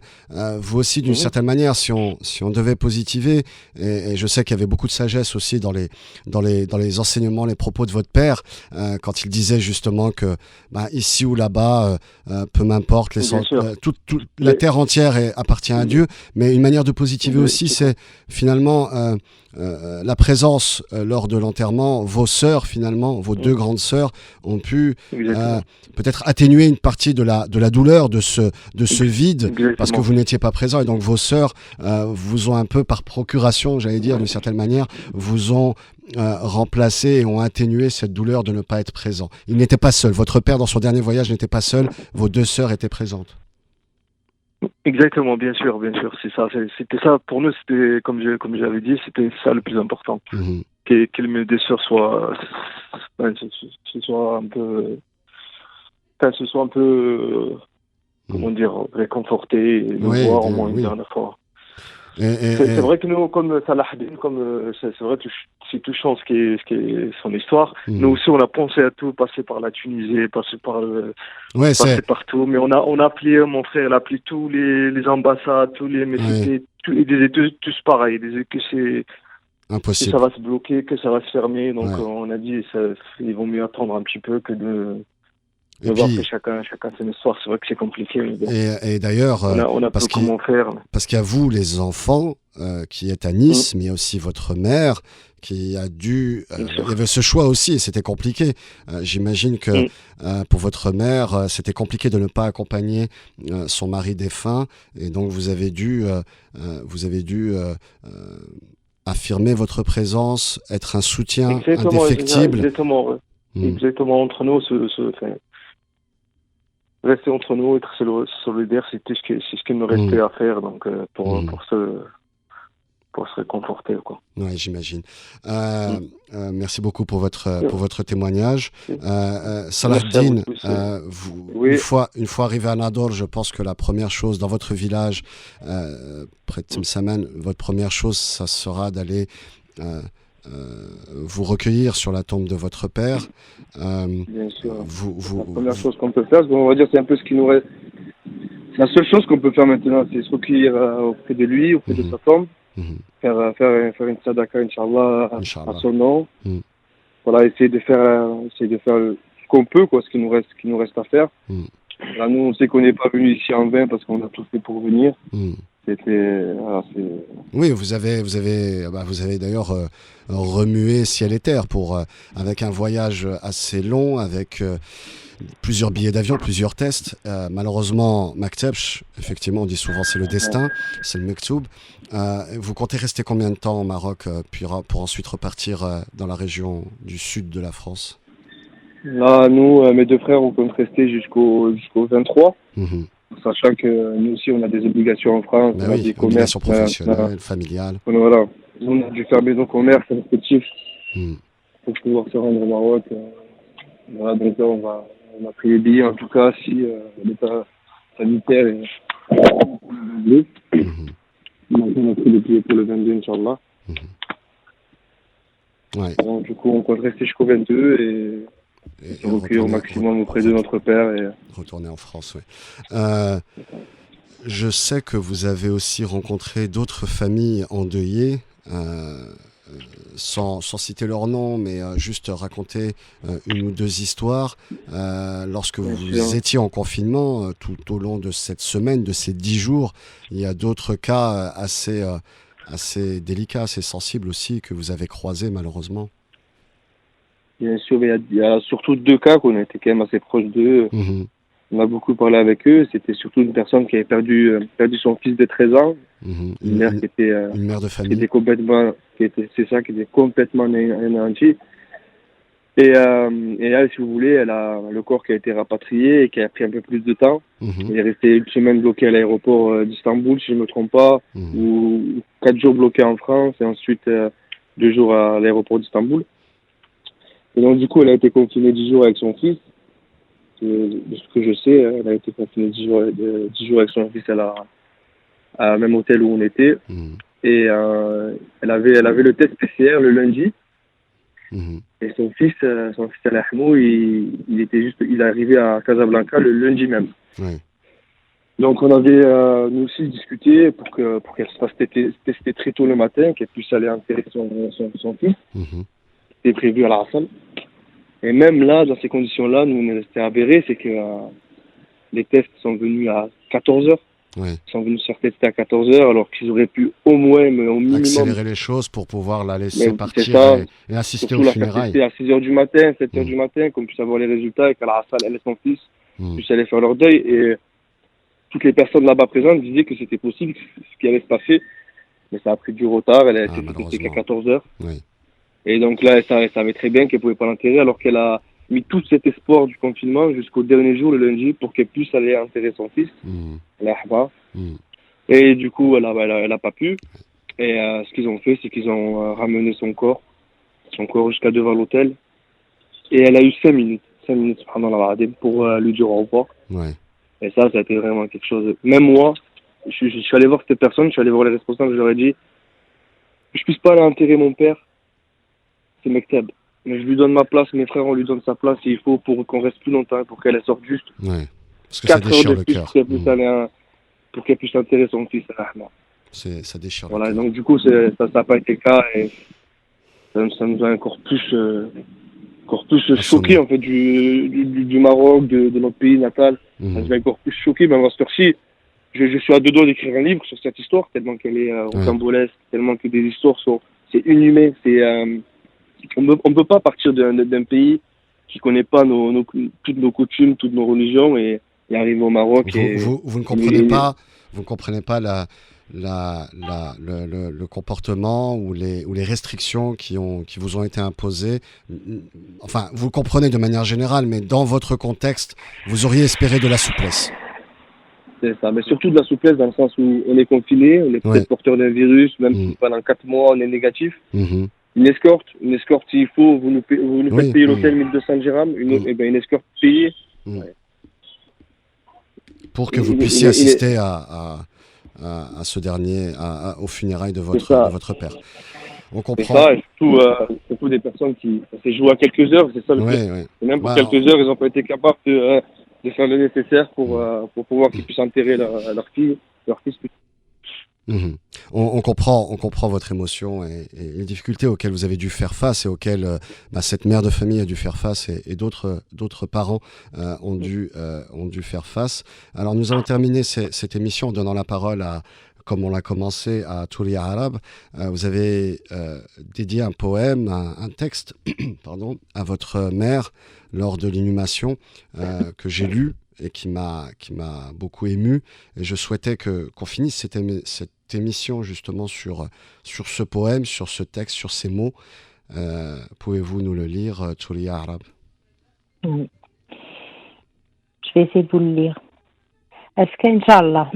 vous aussi d'une certaine manière, si on devait positiver, et je sais qu'il y avait beaucoup de sagesse aussi dans les enseignements, les propos de votre père, quand il disait justement que ici ou là-bas, peu m'importe, la terre entière appartient à Dieu, mais une manière de positiver aussi, c'est finalement la présence lors de l'enterrement, vos sœurs finalement, vos 2 grandes sœurs ont pu peut-être atténuer une partie de la douleur de ce vide parce que vous n'étiez pas présent et donc vos sœurs vous ont un peu par procuration, j'allais dire d'une certaine manière, vous ont remplacé et ont atténué cette douleur de ne pas être présent. Il n'était pas seul, votre père dans son dernier voyage n'était pas seul, vos 2 sœurs étaient présentes. Exactement, bien sûr, c'est ça. C'était ça, pour nous, c'était, comme j'avais dit, c'était ça le plus important. Que mes 2 sœurs soient un peu, comment dire, réconfortées et le voir au moins une dernière fois. C'est vrai que nous, comme Salah Din, c'est vrai que c'est touchant ce qui est son histoire. Nous aussi, on a pensé à tout, passer par la Tunisie, passer partout. Mais on a appelé, mon frère, il a appelé tous les ambassades, mais ils disaient tous pareil. Ils disaient que c'est impossible, que ça va se bloquer, que ça va se fermer. Donc on a dit, il vaut mieux attendre un petit peu que de voir que chacun son histoire. C'est vrai que c'est compliqué. Et d'ailleurs, on a parce peu comment faire. Parce qu'il y a vous, les enfants, qui êtes à Nice, mais il y a aussi votre mère qui a dû... il y avait ce choix aussi et c'était compliqué. J'imagine que pour votre mère, c'était compliqué de ne pas accompagner son mari défunt et donc vous avez dû affirmer votre présence, être un soutien indéfectible. Exactement, entre nous, rester entre nous, être solidaire, c'est ce qu'il nous restait à faire, donc pour se réconforter, quoi. Ouais, j'imagine. Merci beaucoup pour votre témoignage. Salah Din, une fois arrivé à Nador, je pense que la première chose dans votre village, près de Temsaman, votre première chose, ça sera d'aller vous recueillir sur la tombe de votre père. Bien sûr. La première chose qu'on peut faire, on va dire, c'est un peu ce qui nous reste. La seule chose qu'on peut faire maintenant, c'est se recueillir auprès de lui, auprès de sa tombe, faire une sadaka, Inch'Allah, à son nom. Voilà, essayer de faire ce qu'on peut, quoi, ce qui nous reste à faire. Là, nous, on sait qu'on n'est pas venu ici en vain parce qu'on a tout fait pour venir. Oui, vous avez d'ailleurs remué ciel et terre avec un voyage assez long, avec plusieurs billets d'avion, plusieurs tests. Malheureusement, Maktebch, effectivement, on dit souvent c'est le destin, c'est le Mektoub. Vous comptez rester combien de temps au Maroc pour ensuite repartir dans la région du sud de la France? Là, nous, mes 2 frères, on compte rester jusqu'au 23. Sachant que nous aussi, on a des obligations en France, on a des commerces professionnelles, familiales. Voilà, on a dû fermer nos commerces respectifs pour pouvoir se rendre au Maroc. Voilà, donc là, on a pris les billets, en tout cas, si l'état sanitaire est le 22. On a pris les billets pour le 22, Inch'Allah. Donc, du coup, on compte rester jusqu'au 22 et recueillir au maximum auprès de notre père. Et retourner en France, oui. Je sais que vous avez aussi rencontré d'autres familles endeuillées, sans citer leur nom, mais juste raconter une ou 2 histoires. Lorsque vous étiez en confinement, tout au long de cette semaine, de ces 10 jours, il y a d'autres cas assez délicats, assez sensibles aussi, que vous avez croisés malheureusement. Bien sûr, il y a surtout 2 cas qu'on était quand même assez proches d'eux. On a beaucoup parlé avec eux. C'était surtout une personne qui avait perdu son fils de 13 ans. Une mère qui était une mère de famille. qui était complètement anéantie. Et là, si vous voulez, elle a le corps qui a été rapatrié et qui a pris un peu plus de temps. Il est resté une semaine bloqué à l'aéroport d'Istanbul, si je ne me trompe pas, ou 4 jours bloqué en France et ensuite 2 jours à l'aéroport d'Istanbul. Et donc, du coup, elle a été confinée 10 jours avec son fils. De ce que je sais, elle a été confinée 10 jours avec son fils à même hôtel où on était. Et elle avait le test PCR le lundi. Et son fils Al-Ahmou, il est arrivé à Casablanca le lundi même. Donc on avait nous aussi discuté pour qu'elle se fasse tester très tôt le matin, qu'elle puisse aller enterrer son fils. C'était prévu à la salle. Et même là, dans ces conditions-là, nous, on est resté aberrés, c'est que les tests sont venus à 14h. Ils sont venus se faire tester à 14h, alors qu'ils auraient pu au moins, mais au minimum... accélérer les choses pour pouvoir la laisser partir et assister aux funérailles. À 6h du matin, 7h du matin, qu'on puisse avoir les résultats et qu'à la salle, elle et son fils puissent aller faire leur deuil. Et toutes les personnes là-bas présentes disaient que c'était possible, ce qui allait se passer. Mais ça a pris du retard, elle a été testée qu'à 14h. Et donc là, elle savait très bien qu'elle ne pouvait pas l'enterrer, alors qu'elle a mis tout cet espoir du confinement jusqu'au dernier jour, le lundi, pour qu'elle puisse aller enterrer son fils, Et du coup, elle a pas pu. Et ce qu'ils ont fait, c'est qu'ils ont ramené son corps jusqu'à devant l'hôtel. Et elle a eu 5 minutes, subhanallah, pour lui dire au revoir. Et ça a été vraiment quelque chose. Même moi, je suis allé voir cette personne, je suis allé voir les responsables, je leur ai dit, je puisse pas aller enterrer mon père, c'est Mekteb. Mais je lui donne ma place, mes frères, on lui donne sa place, et il faut pour qu'on reste plus longtemps, pour qu'elle sorte juste. Parce que ça déchire le cœur. Pour qu'elle puisse enterrer son fils. Ça déchire le voilà, cœur. donc du coup, ça n'a pas été le cas, et ça nous a encore plus choqué, en fait, du Maroc, de notre pays natal. Ça nous a encore plus choqué, mais à cette heure-ci, je suis à 2 doigts d'écrire un livre sur cette histoire, tellement qu'elle est rocambolesque, tellement que des histoires c'est inhumain, on peut pas partir d'un pays qui connaît pas toutes nos coutumes, toutes nos religions et arriver au Maroc. Vous ne comprenez pas, le comportement ou les restrictions qui vous ont été imposées. Enfin, vous le comprenez de manière générale, mais dans votre contexte, vous auriez espéré de la souplesse. C'est ça, mais surtout de la souplesse dans le sens où on est confiné, on est peut-être porteur d'un virus, même si pendant 4 mois on est négatif. Une escorte, s'il faut, vous nous faites payer l'hôtel 1200 dirhams, une escorte payée. Pour que vous puissiez assister à ce dernier, aux funérailles de votre père. On comprend. C'est ça, et surtout des personnes qui s'est joué à quelques heures, c'est ça le fait. Et même pour quelques heures, ils n'ont pas été capables de faire le nécessaire pour pouvoir qu'ils puissent enterrer leur fils. On comprend votre émotion et les difficultés auxquelles vous avez dû faire face et auxquelles cette mère de famille a dû faire face et d'autres parents ont dû faire face. Alors nous allons terminer cette émission en donnant la parole comme on l'a commencé, à Touria Arab. Vous avez dédié un poème, un texte pardon, à votre mère lors de l'inhumation que j'ai lu et qui m'a beaucoup ému. Et je souhaitais qu'on finisse cette émission justement sur ce poème, sur ce texte, sur ces mots. Pouvez-vous nous le lire, Touria Arab? Oui. Je vais essayer de vous le lire. Est-ce qu'Inch'Allah,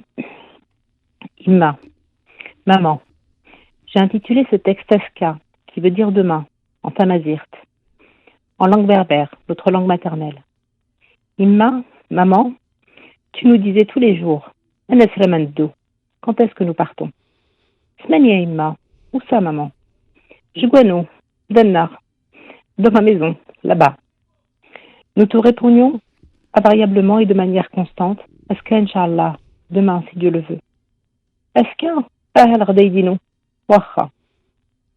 Imma, maman, j'ai intitulé ce texte Aska, qui veut dire demain, en tamazirt, en langue berbère, notre langue maternelle. Imma, maman, tu nous disais tous les jours, Anesremando, quand est-ce que nous partons? Smania Imma, où ça maman? Jiguano, Dannar, dans ma maison, là-bas. Nous te répondions invariablement et de manière constante, Aska Inch'Allah, demain si Dieu le veut. Aska, Ahal Rdaïdino, Wacha.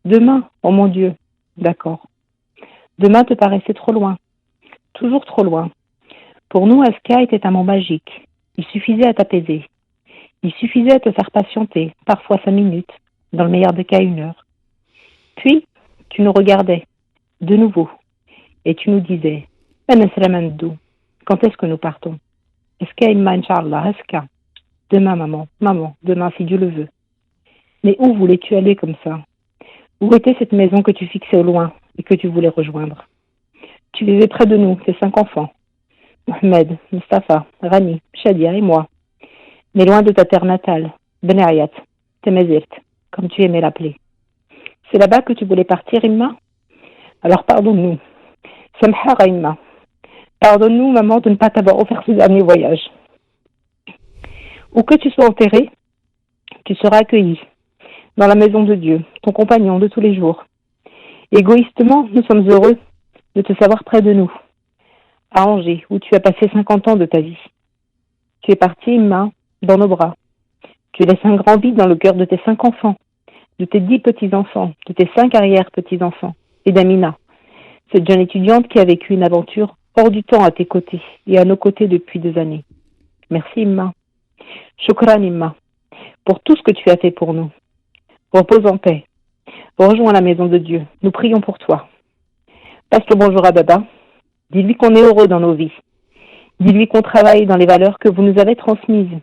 Demain, oh mon Dieu, d'accord. Demain te paraissait trop loin, toujours trop loin. Pour nous, Aska était un mot magique. Il suffisait à t'apaiser. Il suffisait à te faire patienter, parfois 5 minutes, dans le meilleur des cas 1 heure. Puis, tu nous regardais, de nouveau, et tu nous disais, Anesremandou, quand est-ce que nous partons? Aska Imma Inch'Allah, Aska. Demain, maman, demain, si Dieu le veut. Mais où voulais-tu aller comme ça? Où était cette maison que tu fixais au loin et que tu voulais rejoindre? Tu vivais près de nous, tes 5 enfants. Mohamed, Mustafa, Rani, Shadia et moi. Mais loin de ta terre natale, Benayat, Temezirt, comme tu aimais l'appeler. C'est là-bas que tu voulais partir, Imma? Alors pardonne-nous. Samhara, Imma. Pardonne-nous, maman, de ne pas t'avoir offert ce dernier voyage. Où que tu sois enterré, tu seras accueilli dans la maison de Dieu, ton compagnon de tous les jours. Égoïstement, nous sommes heureux de te savoir près de nous, à Angers, où tu as passé 50 ans de ta vie. Tu es parti, Imma, dans nos bras. Tu laisses un grand vide dans le cœur de tes 5 enfants, de tes 10 petits-enfants, de tes 5 arrière-petits-enfants, et d'Amina, cette jeune étudiante qui a vécu une aventure hors du temps à tes côtés et à nos côtés depuis 2 années. Merci, Imma. Shukran, Imma, pour tout ce que tu as fait pour nous. Repose en paix. Rejoins la maison de Dieu. Nous prions pour toi. Passe le bonjour à Baba. Dis-lui qu'on est heureux dans nos vies. Dis-lui qu'on travaille dans les valeurs que vous nous avez transmises.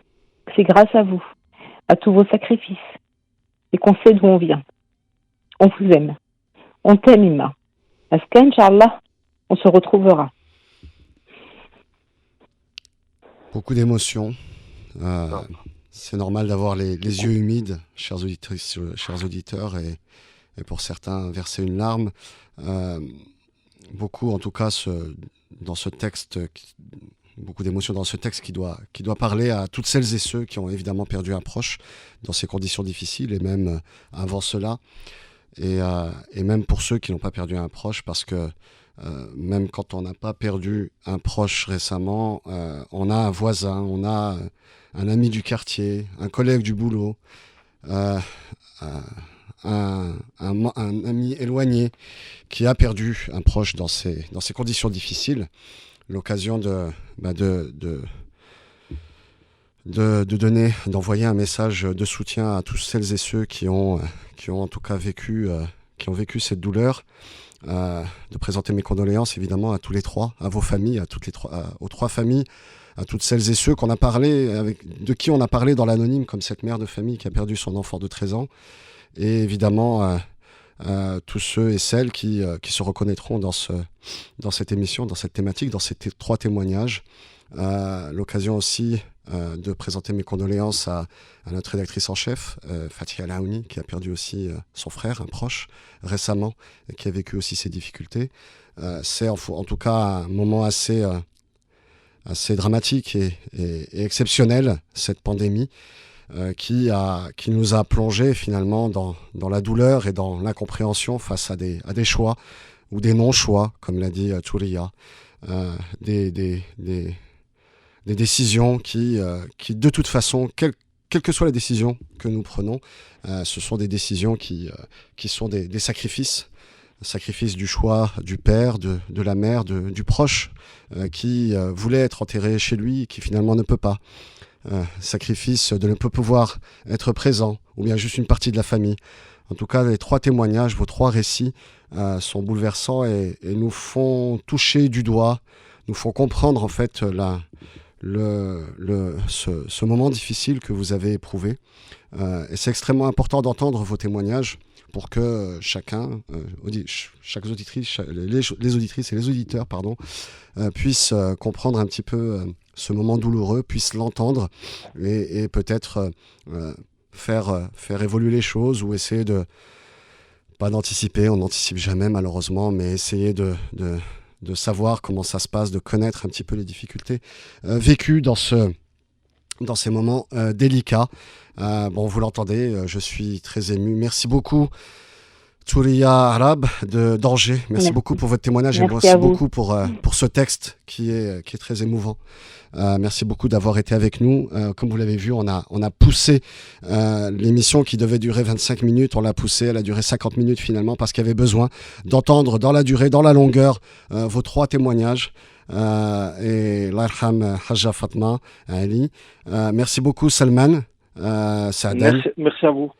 Que c'est grâce à vous, à tous vos sacrifices, et qu'on sait d'où on vient. On vous aime. On t'aime, Imma. Parce qu'Inch'Allah, on se retrouvera. Beaucoup d'émotions. C'est normal d'avoir les yeux humides, chères auditrices, chers auditeurs, et pour certains, verser une larme. Beaucoup, en tout cas, dans ce texte, beaucoup d'émotions dans ce texte qui doit parler à toutes celles et ceux qui ont évidemment perdu un proche dans ces conditions difficiles, et même avant cela, et même pour ceux qui n'ont pas perdu un proche, parce que même quand on n'a pas perdu un proche récemment, on a un voisin, on a un ami du quartier, un collègue du boulot, un ami éloigné qui a perdu un proche dans ces conditions difficiles. L'occasion d'envoyer un message de soutien à tous celles et ceux qui ont en tout cas vécu cette douleur, de présenter mes condoléances évidemment à tous les trois, à vos familles, aux 3 familles, à toutes celles et ceux de qui on a parlé dans l'anonyme, comme cette mère de famille qui a perdu son enfant de 13 ans, et évidemment tous ceux et celles qui se reconnaîtront dans cette émission, dans cette thématique, dans ces 3 témoignages. L'occasion aussi de présenter mes condoléances à notre rédactrice en chef, Fatia Laouni, qui a perdu aussi son frère, un proche, récemment, et qui a vécu aussi ces difficultés. C'est en tout cas un moment assez dramatique et exceptionnel, cette pandémie, qui nous a plongé finalement dans la douleur et dans l'incompréhension face à des choix ou des non-choix, comme l'a dit Touria, des décisions qui de toute façon, quelle que soit la décision que nous prenons, ce sont des décisions qui sont des sacrifices. Sacrifice du choix du père, de la mère, du proche qui voulait être enterré chez lui, qui finalement ne peut pas. Sacrifice de ne pas pouvoir être présent, ou bien juste une partie de la famille. En tout cas, les 3 témoignages, vos 3 récits sont bouleversants et nous font toucher du doigt, nous font comprendre en fait ce moment difficile que vous avez éprouvé. Et c'est extrêmement important d'entendre vos témoignages pour que chaque auditrice, les auditrices et les auditeurs, puissent comprendre un petit peu ce moment douloureux, puissent l'entendre et peut-être faire évoluer les choses, ou essayer pas d'anticiper, on n'anticipe jamais malheureusement, mais essayer de savoir comment ça se passe, de connaître un petit peu les difficultés vécues dans ces moments délicats. Vous l'entendez, je suis très ému. Merci beaucoup, Touria Arab d'Angers. Merci beaucoup pour votre témoignage. Merci beaucoup pour ce texte qui est très émouvant. Merci beaucoup d'avoir été avec nous. Comme vous l'avez vu, on a poussé l'émission qui devait durer 25 minutes. On l'a poussée, elle a duré 50 minutes finalement, parce qu'il y avait besoin d'entendre dans la durée, dans la longueur, vos 3 témoignages. Et l'Arham Haja Fatma Ali. Merci beaucoup, Salman. Saadan. Merci à vous.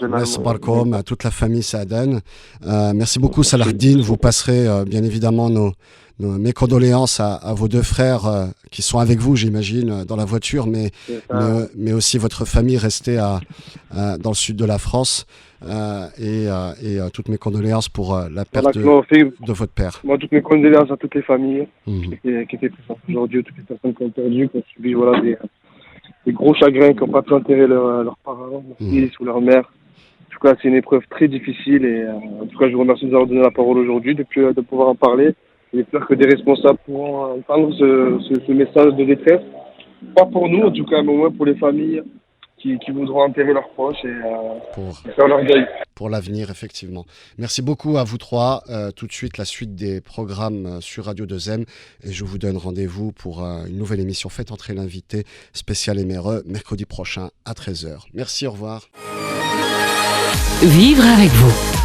Merci Barkom, à toute la famille Saadan. Merci beaucoup, Salahdine. Vous passerez bien évidemment nos mes condoléances à vos deux frères qui sont avec vous, j'imagine, dans la voiture, mais aussi votre famille restée dans le sud de la France. Et toutes mes condoléances pour la perte de votre père. Moi, toutes mes condoléances à toutes les familles qui étaient présentes aujourd'hui, toutes les personnes qui ont perdu, qui ont subi des gros chagrins, qui n'ont pas pu enterrer leurs parents, leur fils ou leur mère. En tout cas, c'est une épreuve très difficile et en tout cas, je vous remercie de nous avoir donné la parole aujourd'hui, de pouvoir en parler. J'espère que des responsables pourront entendre ce message de détresse. Pas pour nous, en tout cas, mais au moins pour les familles qui voudront enterrer leurs proches et faire leur deuil. Pour l'avenir, effectivement. Merci beaucoup à vous trois. Tout de suite, la suite des programmes sur Radio 2M. Et je vous donne rendez-vous pour une nouvelle émission Faites entrer l'invité spécial MRE mercredi prochain à 13h. Merci, au revoir. Vivre avec vous.